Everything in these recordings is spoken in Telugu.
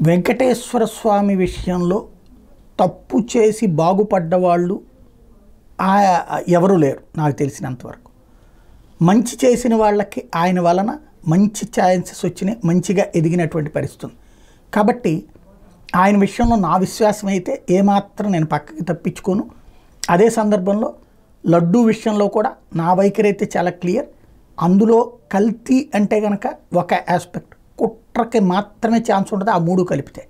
వెంకటేశ్వర స్వామి విషయంలో తప్పు చేసి బాగుపడ్డవాళ్ళు ఎవరు లేరు నాకు తెలిసినంతవరకు. మంచి చేసిన వాళ్ళకి ఆయన వలన మంచి ఛాన్సెస్ వచ్చినాయి, మంచిగా ఎదిగినటువంటి పరిస్థితి. కాబట్టి ఆయన విషయంలో నా విశ్వాసం అయితే ఏమాత్రం నేను పక్కకి తప్పించుకోను. అదే సందర్భంలో లడ్డూ విషయంలో కూడా నా వైఖరి అయితే చాలా క్లియర్. అందులో కల్తీ అంటే కనుక ఒక ఆస్పెక్ట్, కుట్రకి మాత్రమే ఛాన్స్ ఉంటుంది ఆ మూడు కలిపితే.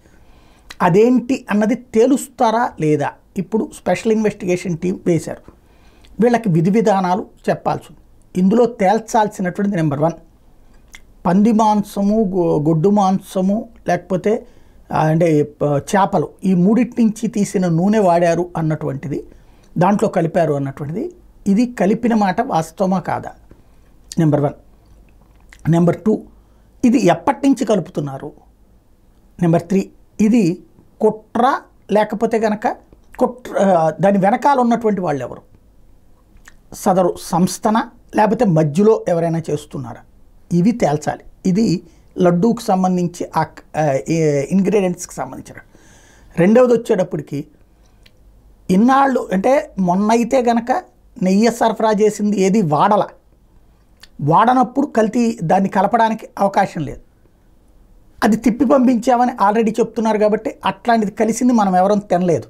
అదేంటి అన్నది తేలుస్తారా లేదా ఇప్పుడు స్పెషల్ ఇన్వెస్టిగేషన్ టీం వేశారు. వీళ్ళకి విధి విధానాలు చెప్పాల్సి ఉంది. ఇందులో తేల్చాల్సినటువంటిది నెంబర్ 1, పంది మాంసము, గొడ్డు మాంసము, లేకపోతే అంటే చేపలు, ఈ మూడింటి నుంచి తీసిన నూనె వాడారు అన్నటువంటిది, దాంట్లో కలిపారు అన్నటువంటిది, ఇది కలిపిన మాట వాస్తవమా కాదా నెంబర్ 1. నెంబర్ 2, ఇది ఎప్పటి నుంచి కలుపుతున్నారు. నెంబర్ 3, ఇది కుట్ర లేకపోతే కనుక దాని వెనకాల ఉన్నటువంటి వాళ్ళు ఎవరు, సదరు సంస్థన లేకపోతే మధ్యలో ఎవరైనా చేస్తున్నారా, ఇవి తేల్చాలి. ఇది లడ్డూకి సంబంధించి ఆ ఇంగ్రీడియంట్స్కి సంబంధించిన. రెండవది వచ్చేటప్పటికి ఇన్నాళ్ళు అంటే మొన్న అయితే కనుక నెయ్యి సరఫరా చేసింది ఏది వాడనప్పుడు కల్తీ దాన్ని కలపడానికి అవకాశం లేదు. అది తిప్పి పంపించామని ఆల్రెడీ చెప్తున్నారు కాబట్టి అట్లాంటిది కలిసింది మనం ఎవరం తినలేదు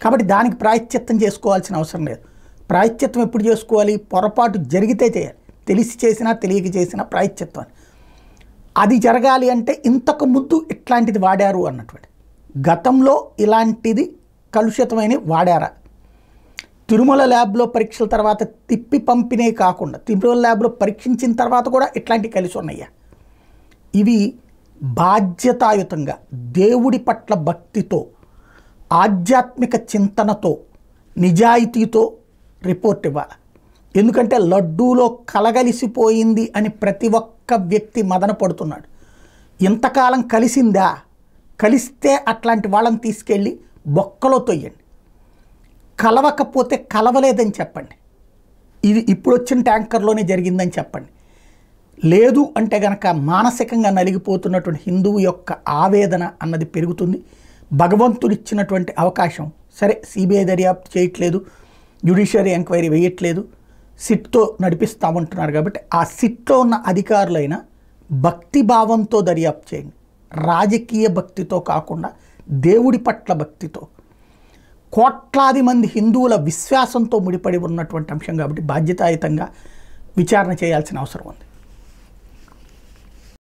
కాబట్టి దానికి ప్రాయశ్చిత్తం చేసుకోవాల్సిన అవసరం లేదు. ప్రాయశ్చిత్తం ఎప్పుడు చేసుకోవాలి, పొరపాటు జరిగితే చేయాలి. తెలిసి చేసినా తెలియక చేసినా ప్రాయశ్చిత్తం. అది జరగాలి అంటే ఇంతకు ముందు ఇట్లాంటిది వాడారు అన్నటువంటి, గతంలో ఇలాంటిది కలుషితమైన వాడారా, తిరుమల ల్యాబ్లో పరీక్షల తర్వాత తిప్పి పంపినే కాకుండా తిరుమల ల్యాబ్లో పరీక్షించిన తర్వాత కూడా ఇట్లాంటివి కలిసి ఉన్నాయా, ఇవి బాధ్యతాయుతంగా దేవుడి పట్ల భక్తితో ఆధ్యాత్మిక చింతనతో నిజాయితీతో రిపోర్ట్ ఇవ్వాలి. ఎందుకంటే లడ్డూలో కలగలిసిపోయింది అని ప్రతి ఒక్క వ్యక్తి మదన పడుతున్నాడు. ఇంతకాలం కలిసిందా, కలిస్తే అట్లాంటి వాళ్ళని తీసుకెళ్ళి బొక్కలో తొయ్యండి, కలవకపోతే కలవలేదని చెప్పండి, ఇది ఇప్పుడు వచ్చిన ట్యాంకర్లోనే జరిగిందని చెప్పండి. లేదు అంటే కనుక మానసికంగా నలిగిపోతున్నటువంటి హిందువు యొక్క ఆవేదన అన్నది పెరుగుతుంది. భగవంతుడు ఇచ్చినటువంటి అవకాశం, సరే సిబిఐ దర్యాప్తు చేయట్లేదు, జ్యుడిషియరీ ఎంక్వైరీ వేయట్లేదు, సిట్తో నడిపిస్తామంటున్నారు కాబట్టి ఆ సిట్లో ఉన్న అధికారులైనా భక్తి భావంతో దర్యాప్తు చేయండి. రాజకీయ భక్తితో కాకుండా దేవుడి పట్ల భక్తితో, కోట్లాది మంది హిందువుల విశ్వాసంతో ముడిపడి ఉన్నటువంటి అంశం కాబట్టి బాధ్యతాయుతంగా విచారణ చేయాల్సిన అవసరం ఉంది.